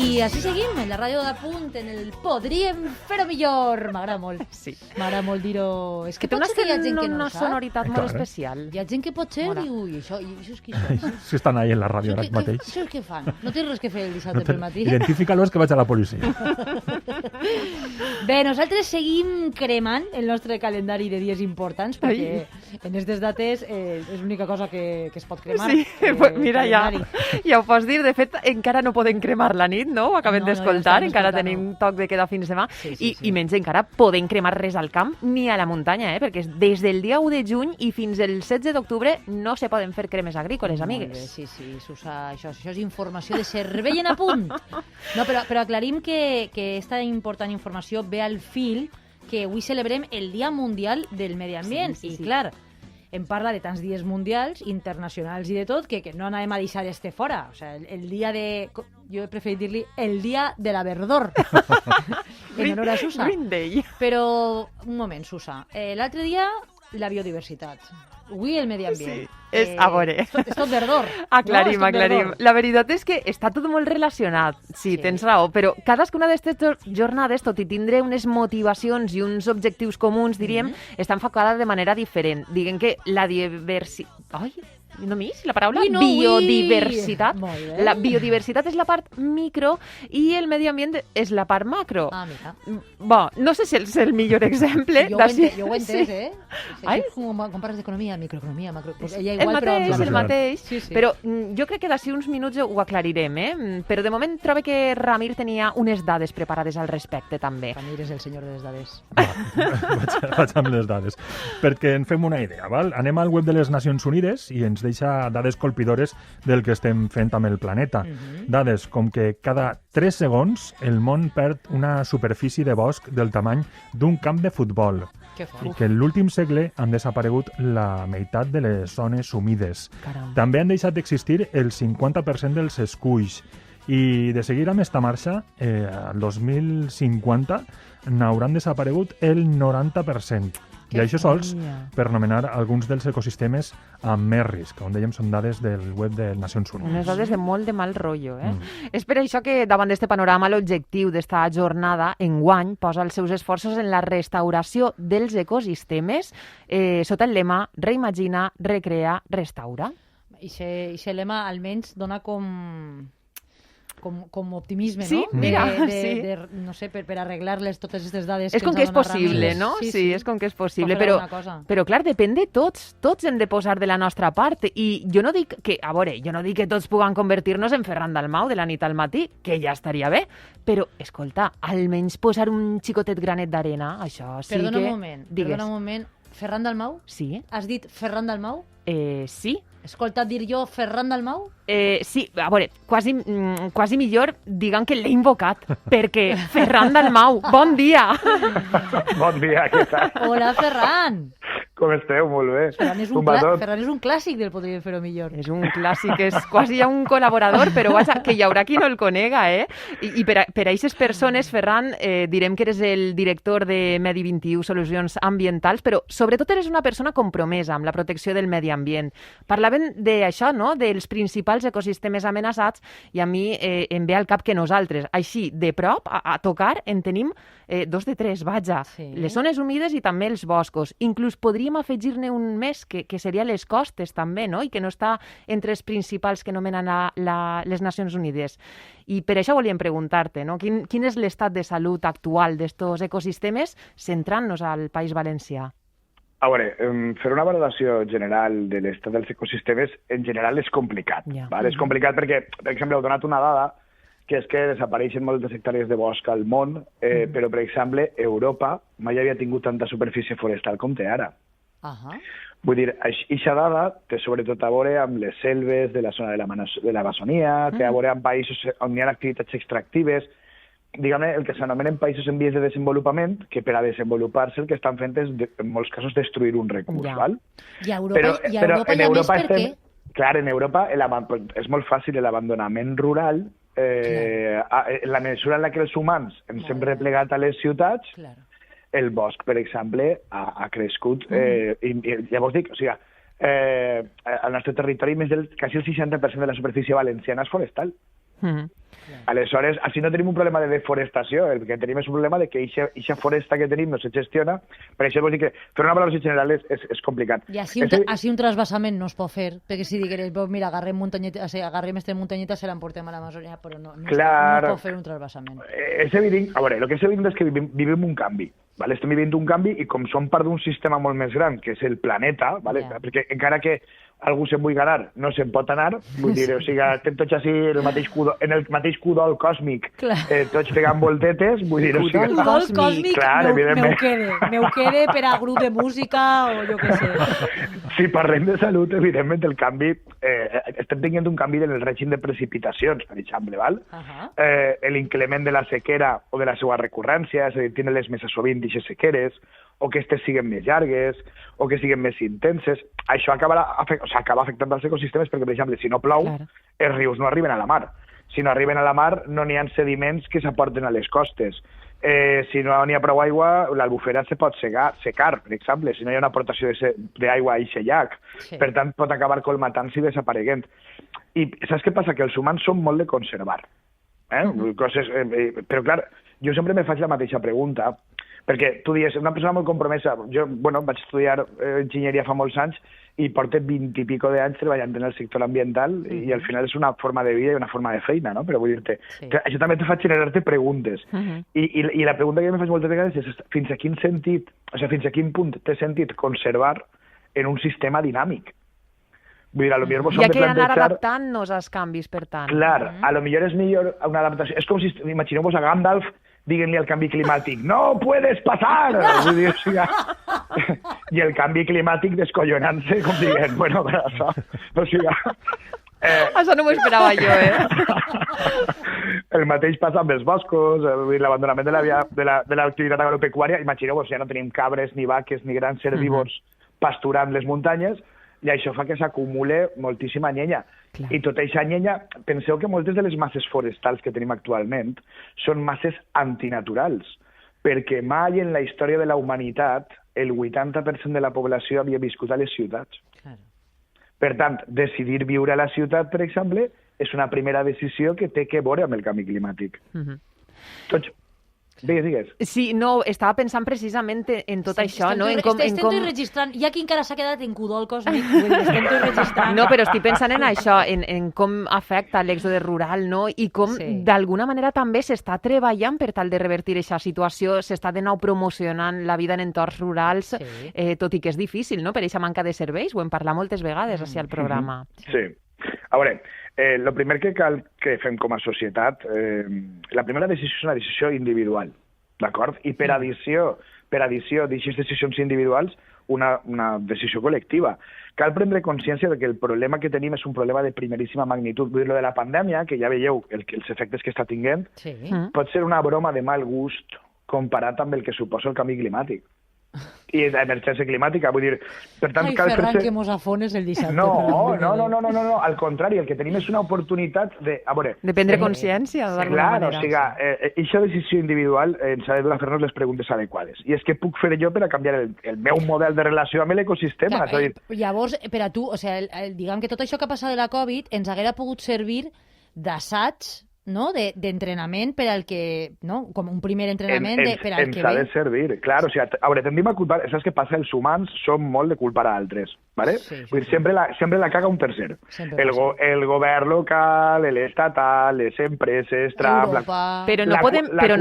I així seguim, en la ràdio d'Apunt, en el Podríem fer-ho millor. M'agrada molt. Sí. M'agrada molt dir-ho. És que Que té pot ser que hi ha gent que no una ho sap. sonoritat molt especial. Hi ha gent que pot ser i diu, i això és qui són? Si estan ahí en la ràdio ara mateix. Això és què fan? No tens res que fer el dissabte pel matí? Identifica-los que vaig a la policia. Bé, nosaltres seguim cremant el nostre calendari de dies importants, perquè en aquestes dates és l'única cosa que es pot cremar. Sí, mira, ja ho pots dir. De fet, encara no podem cremar la nit, no? Ho acabem d'escoltar, encara tenim toc de queda fins demà. I menys encara podem cremar res al camp ni a la muntanya, perquè des del dia 1 de juny i fins el 16 d'octubre no se poden fer cremes agrícoles, amigues. Molt bé, sí, Susa, això és informació de cervell en apunt. No, però aclarim que aquesta important informació ve al fil que avui celebrem el Dia Mundial del Medi Ambient. I clar, em parla de tants dies mundials, internacionals i de tot, que no anem a deixar este fora. O sigui, el dia de... Jo he preferit dir-li el dia de la verdor. En honor a Susa. Green Day. Però, un moment, Susa. L'altre dia, la biodiversitat. Avui el medi ambient. Sí, a veure. És tot verdor. Aclarim. La veritat és que està tot molt relacionat, sí, tens raó, però cadascuna d'aquestes jornades, tot i tindre unes motivacions i uns objectius comuns, diríem, està enfocada de manera diferent. Diguem que la diversitat... Ai, no m'hi la paraula? Biodiversitat. La biodiversitat és la part micro i el medi ambient és la part macro. Ah, mira. Bo, no sé si és el millor exemple. Jo ho he entès, És com parles d'economia, microeconomia, macro... El mateix. Però jo crec que d'ací uns minuts ho aclarirem, Però de moment trobo que Ramir tenia unes dades preparades al respecte, també. Ramir és el senyor de les dades. Vaig amb les dades. Perquè en fem una idea, val? Anem al web de les Nacions Unides i ens deixa dades colpidores del que estem fent amb el planeta. Dades com que cada 3 segons el món perd una superfície de bosc del tamany d'un camp de futbol. I que en l'últim segle han desaparegut la meitat de les zones humides. També han deixat d'existir el 50% dels esculls. I de seguir amb esta marxa, al 2050 n'hauran desaparegut el 90%. I això sols per anomenar alguns dels ecosistemes amb més risc. Com dèiem, són dades del web de Nacions Unides. Unes dades de molt de mal rotllo, És per això que davant d'este panorama l'objectiu d'esta jornada enguany posa els seus esforços en la restauració dels ecosistemes sota el lema Reimagina, recrea, restaura. I aquest lema almenys dona com optimisme, no? Sí, mira, no sé, per arreglar-les totes aquestes dades. És com que és possible, no? Sí, és com que és possible, però clar, depèn de tots. Tots hem de posar de la nostra part. I jo no dic que, que tots puguem convertir-nos en Ferran Dalmau de la nit al matí, que ja estaria bé, però, escolta, almenys posar un xicotet granet d'arena, això sí que... Perdona un moment. Ferran Dalmau? Sí. Has dit Ferran Dalmau? Sí. He escoltat dir jo Ferran Dalmau? Sí, a veure, quasi millor diguem que l'he invocat, perquè Ferran Dalmau, bon dia! Bon dia, què tal? Hola, Ferran! Com esteu? Molt bé. Ferran és un clàssic del Podríem Fer-ho Millor. És un clàssic, és quasi ja un col·laborador, però vaja, que hi haurà qui no el conega, I per a aquestes persones, Ferran, direm que eres el director de Medi 21 Solucions Ambientals, però sobretot eres una persona compromesa amb la protecció del medi ambient. Parlaven d'això, no?, dels principals ecosistemes amenaçats, i a mi em ve al cap que nosaltres, així, de prop, a tocar, en tenim 2 de 3, vaja. Les zones humides i també els boscos. Inclús podríem afegir-ne un més, que seria les costes també, no?, i que no està entre els principals que nomenen les Nacions Unides. I per això volíem preguntar-te, no?, quin és l'estat de salut actual d'estos ecosistemes, centrant-nos al País Valencià? A veure, fer una valoració general de l'estat dels ecosistemes en general és complicat. És complicat perquè, per exemple, heu donat una dada que és que desapareixen moltes hectàrees de bosc al món, però, per exemple, Europa mai havia tingut tanta superfície forestal com té ara. Vull dir, aquesta dada té sobretot a veure amb les selves de la zona de l'Amazonia, té a veure amb països on hi ha activitats extractives, diguem-ne, el que s'anomenen països en vies de desenvolupament, que per a desenvolupar-se el que estan fent és, en molts casos, destruir un recurs, val? I a Europa hi ha més per què? Clar, en Europa és molt fàcil l'abandonament rural, en la mesura en la que els humans ens hem replegat a les ciutats, el bosc, per exemple, ha crescut. I llavors dic, o sigui, al nostre territori quasi el 60% de la superfície valenciana és forestal. Aleshores, així no tenim un problema de deforestació, el que tenim és un problema de que eixa foresta que tenim no se gestiona, per això vol dir que fer una valoració general és complicat. I així un trasbassament no es pot fer, perquè si digueres, mira, agarrem aquesta muntanyeta, se l'emportem a l'Amazònia, però no pot fer un trasbassament. És evident, a veure, el que és evident és que vivim un canvi. Vale? Estem vivint un canvi i com som part d'un sistema molt més gran, que és el planeta, vale? Perquè encara que algú se'n vulgui anar, no se'n pot anar, vull dir, o sigui, estem tots així en el mateix cudol còsmic, tots pegant voltetes, vull dir, o sigui... Cudol còsmic, meu quede per a grup de música o jo què sé. Si parlem de salut, evidentment, el canvi... estem tenint un canvi en el règim de precipitacions, per exemple, val? L'increment de la sequera o de la seva recurrència, és a dir, tindre-les més sovint d'aquestes sequeres, o que aquestes siguen més llargues, o que siguen més intenses. Això acaba afectant els ecosistemes perquè, per exemple, si no plou, els rius no arriben a la mar. Si no arriben a la mar, no n'hi ha sediments que s'aporten a les costes. Si no n'hi ha prou aigua, l'albufera se pot secar, per exemple, si no hi ha una aportació d'aigua a aquest llac. Per tant, pot acabar colmatant-se i desapareguent. I saps què passa? Que els humans són molt de conservar. Però, clar, jo sempre me faig la mateixa pregunta, perquè tu dius, una persona molt compromesa, jo, vaig estudiar enginyeria fa molts anys i porto 20 i pico d'anys treballant en el sector ambiental i al final és una forma de vida i una forma de feina, no? Però vull dir-te, això també te fa generar-te preguntes. I la pregunta que em faig moltes vegades és fins a quin sentit, o sigui, fins a quin punt té sentit conservar en un sistema dinàmic? Vull dir, a lo millor vos hem de plantejar... Ja que anar adaptant-nos als canvis, per tant. Clar, a lo millor és millor una adaptació. És com si, imagineu-vos a Gandalf diguent-li al canvi climàtic, no puedes passar! Vull dir, o sigui, i el canvi climàtic descollonant-se, com dient, bueno, però això... O sigui, això no m'ho esperava jo, El mateix passa amb els boscos, l'abandonament de l'activitat agropecuària. Imagineu-vos, ja no tenim cabres, ni vaques, ni grans herbívors pasturant les muntanyes, i això fa que s'acumule moltíssima llenya. I tota aquesta llenya, penseu que moltes de les masses forestals que tenim actualment són masses antinaturals, perquè mai en la història de la humanitat el 80% de la població havia viscut a les ciutats. Per tant, decidir viure a la ciutat, per exemple, és una primera decisió que té que veure amb el canvi climàtic. Tots... Digues. Sí, no, estava pensant precisament en tot això, no? Estem registrant. Hi ha qui encara s'ha quedat en cudol còsmic. Estem registrant. No, però estic pensant en això, en com afecta l'èxode rural, no? I com, d'alguna manera, també s'està treballant per tal de revertir aquesta situació, s'està de nou promocionant la vida en entorns rurals, tot i que és difícil, no? Per aquesta manca de serveis, ho hem parlat moltes vegades així al programa. Sí. A veure, el primer que cal que fem com a societat, la primera decisió és una decisió individual, d'acord? I per addició d'aquestes decisions individuals, una decisió col·lectiva. Cal prendre consciència que el problema que tenim és un problema de primeríssima magnitud. Vull dir, lo de la pandèmia, que ja veieu els efectes que està tinguent, pot ser una broma de mal gust comparat amb el que suposa el canvi climàtic. I l'emergència climàtica, vull dir... Per tant, cal Ferran, que mos afones el dissabte. No, al contrari, el que tenim és una oportunitat de... De prendre consciència, d'alguna manera. Clar, o sigui, aquesta decisió individual ens ha de fer-nos les preguntes adequades. I és què puc fer jo per a canviar el meu model de relació amb l'ecosistema? Llavors, per a tu, o sigui, diguem que tot això que ha passat de la Covid ens haguera pogut servir d'assaig, no? D'entrenament per al que... No? Com un primer entrenament per al que ve. Ens ha de servir, clar. O sigui, a veure, tendim a culpar... Saps què passa? Els humans som molt de culpar a altres, ¿vale? Vull dir, sempre la caga un tercer. El govern local, l'estatal, les empreses, Trump... Però no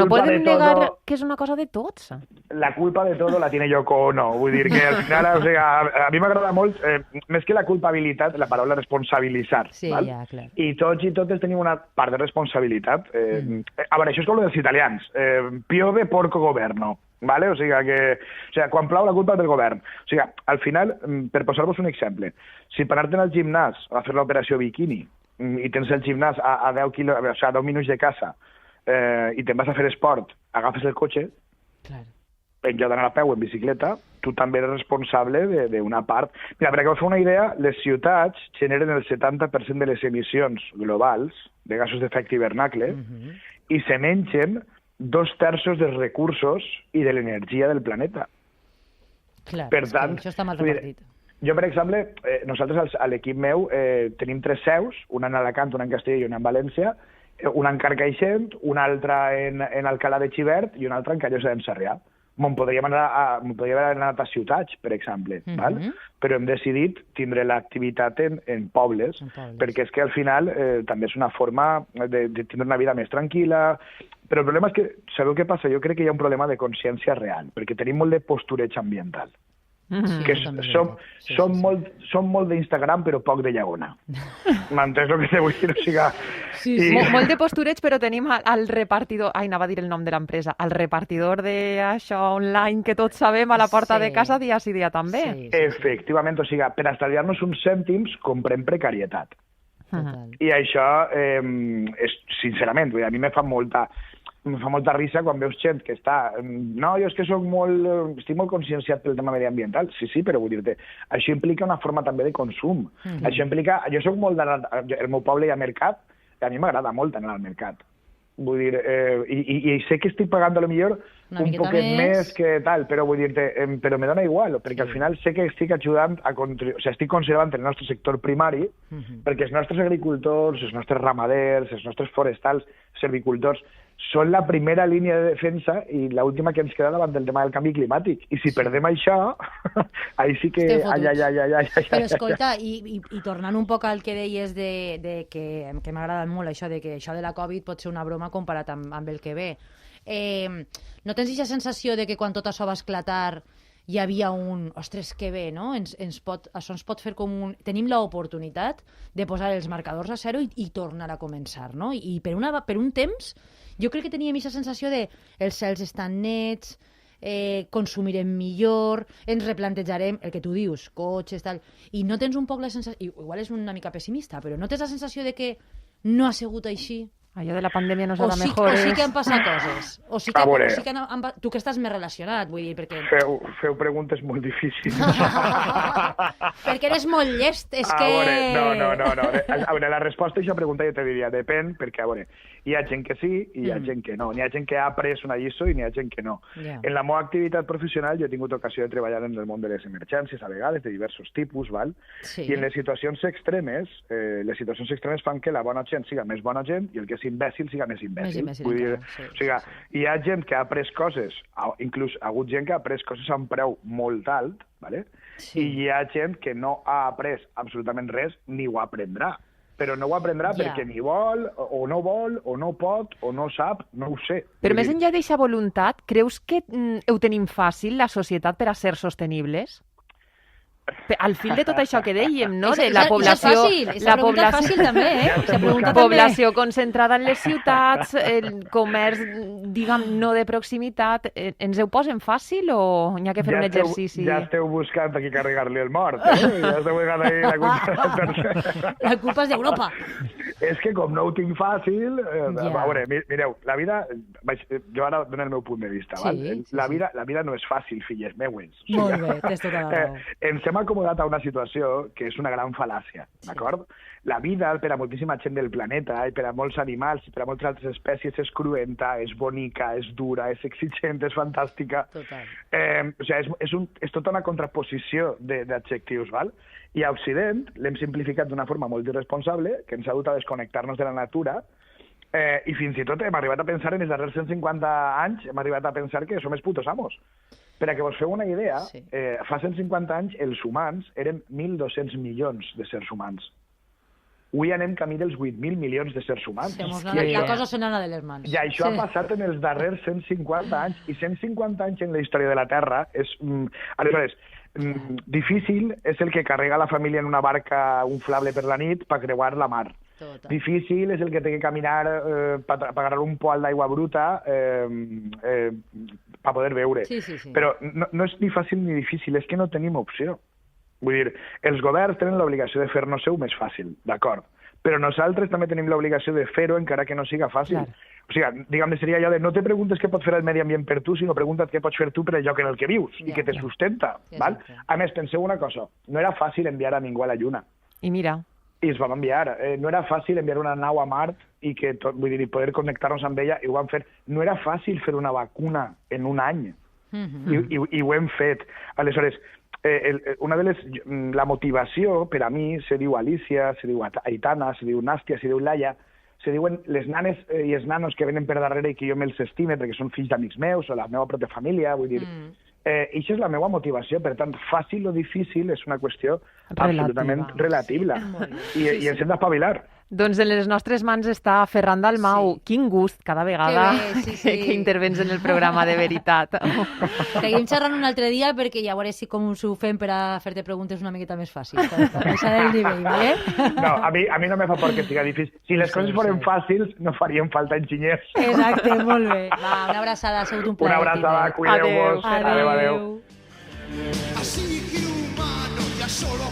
podem negar que és una cosa de tots. La culpa de todo la tiene Yoko Ono. Vull dir que al final, o sigui, a mi m'agrada molt, més que la culpabilitat, la paraula responsabilitzar. Sí, ja, clar. I tots i totes tenim una part de responsabilitat. A veure, això és com dels italians. Piove porco governo. ¿Vale? O sigui, quan plou la culpa és del govern. O sigui, al final, per posar-vos un exemple, si per anar-te'n al gimnàs a fer l'operació bikini i tens el gimnàs a 10 minuts de casa i te'n vas a fer esport, agafes el cotxe, en lloc d'anar a peu en bicicleta, tu també eres responsable d'una part. Mira, per que us feu una idea, les ciutats generen el 70% de les emissions globals de gasos d'efecte hivernacle i se mengen 2/3 dels recursos i de l'energia del planeta. Clar, per tant, això està mal repartit. Jo, per exemple, nosaltres a l'equip meu tenim 3 seus, una en Alacant, una en Castella i una en València, una en Carcaixent, una altra en Alcalà de Xivert i una altra en Callosa d'en Sarrià. Podríem haver anat a ciutats, per exemple, val? Però hem decidit tindre l'activitat en pobles, perquè és que al final també és una forma de tindre una vida més tranquil·la. Però el problema és que, sabeu què passa? Jo crec que hi ha un problema de consciència real, perquè tenim molt de postureig ambiental. Que som molt d'Instagram però poc de llagona. M'entens el que te vull dir? O sigui, molt de postureig, però tenim el repartidor, anava a dir el nom de l'empresa, el repartidor d'això online que tots sabem a la porta de casa dia sí dia també. Efectivament, o sigui, per estalviar-nos uns cèntims comprem precarietat. I això, sincerament, a mi me fa molta risa quan veus gent que està... No, jo és que estic molt conscienciat pel tema mediambiental. Sí, però vull dir-te, això implica una forma també de consum. Això implica... Jo soc molt d'anar... Al meu poble hi ha mercat, i a mi m'agrada molt anar al mercat. Vull dir, i sé que estic pagant potser un poquet més que tal, però vull dir-te, però me dona igual, perquè al final sé que estic ajudant estic conservant el nostre sector primari, perquè els nostres agricultors, els nostres ramaders, els nostres forestals, servicultors, són la primera línia de defensa i l'última que ens queda davant del tema del canvi climàtic. I si perdem això, ahí sí que... Però escolta, i tornant un poc al que deies que m'ha agradat molt això, de que això de la Covid pot ser una broma comparat amb el que ve. No tens aquesta sensació de que quan tot això va esclatar hi havia un... Ostres, que bé, no? Això ens pot fer com un... Tenim l'oportunitat de posar els marcadors a zero i tornar a començar, no? I per un temps... Jo crec que teníem aquesta sensació de els cels estan nets, consumirem millor, ens replantejarem, el que tu dius, cotxes, tal... I no tens un poc la sensació... Igual és una mica pessimista, però no tens la sensació de que no ha sigut així? Allò de la pandèmia no serà millor. O sí que han passat coses. Tu que estàs més relacionat, vull dir, perquè... Feu preguntes molt difícils. Perquè eres molt llest, és que... No. A veure, la resposta a aquesta pregunta jo te diria, depèn, perquè, a veure, hi ha gent que sí i hi ha gent que no. N'hi ha gent que ha après una lliçó i n'hi ha gent que no. En la meva activitat professional jo he tingut ocasió de treballar en el món de les emergències, a vegades, de diversos tipus, val? I en les situacions extremes fan que la bona gent siga més bona gent i el que és imbècil siga més imbècil. Vull dir, o sigui, hi ha gent que ha après coses, inclús ha hagut gent que ha après coses a un preu molt alt, ¿vale? I hi ha gent que no ha après absolutament res ni ho aprendrà. Però no ho aprendrà perquè ni vol, o no pot, o no sap, no ho sé. Però més enllà d'aquesta voluntat, creus que ho tenim fàcil, la societat, per a ser sostenibles? Al fil de tot això que dèiem, no? De la població... La pregunta és fàcil, també, Població concentrada en les ciutats, el comerç, diguem, no de proximitat. Ens ho posen fàcil o n'hi ha que fer un exercici? Ja esteu buscant aquí carregar-li el mort, eh? Ja esteu buscant ahí la culpa. La culpa és d'Europa. És que com no ho tinc fàcil... A veure, mireu, la vida... Jo ara dono el meu punt de vista, val? La vida no és fàcil, filles meues. Molt bé, tens tota la raó. Ens hem acomodat a una situació que és una gran fal·làcia, d'acord? La vida, per a moltíssima gent del planeta, i per a molts animals, i per a moltes altres espècies, és cruenta, és bonica, és dura, és exigent, és fantàstica. Total. O sigui, és tota una contraposició d'adjectius, val? I a Occident l'hem simplificat d'una forma molt irresponsable, que ens ha dut a desconnectar-nos de la natura, i fins i tot hem arribat a pensar, en els darrers 150 anys, hem arribat a pensar que som els putos amos. Per a que vos feu una idea, fa 150 anys els humans eren 1.200 milions de sers humans. Avui anem camí dels 8.000 milions de sers humans. La cosa se n'ana de les mans. I això ha passat en els darrers 150 anys, i 150 anys en la història de la Terra és... Aleshores, difícil és el que carrega la família en una barca inflable per la nit per creuar la mar. Total. Difícil és el que té que caminar per agarrar un poal d'aigua bruta per poder beure. Sí. Però no és ni fàcil ni difícil, és que no tenim opció. Vull dir, els governs tenen l'obligació de fer-nos-ho més fàcil, d'acord, però nosaltres també tenim l'obligació de fer-ho encara que no siga fàcil. Clar. O sigui, diguem-ne, seria allò de no te preguntes què pot fer el medi ambient per tu, sinó pregunta't què pots fer tu per el lloc en el que vius i que te sustenta. Val? A més, penseu una cosa, no era fàcil enviar a ningú a la Lluna. I mira... I es vam enviar. No era fàcil enviar una nau a Mart i poder connectar-nos amb ella, i ho vam fer. No era fàcil fer una vacuna en un any. I ho hem fet. Aleshores, la motivació, per a mi, se diu Alicia, se diu Aitana, se diu Nàstia, se diu Laia, se diuen les nanes i els nanos que venen per darrere i que jo me'ls estime perquè són fills d'amics meus o la meva pròpia família, vull dir... Això és la meva motivació, per tant, fàcil o difícil és una qüestió absolutament relativa. I ens hem d'espavilar. Doncs en les nostres mans està Ferran Dalmau. Sí. Quin gust cada vegada que intervens en el programa, de veritat. Seguim xerrant un altre dia perquè ja veuré si com s'ho fem per a fer-te preguntes una miqueta més fàcils. Més del nivell, ¿vale? No, a mi no me fa por que siga difícil. Si les coses foren fàcils, no farien falta enginyers. Exacte, molt bé. Va, una abraçada, ha sigut un plaer. Una abraçada, cuideu-vos. Adéu. Adéu. Así que humano ya solo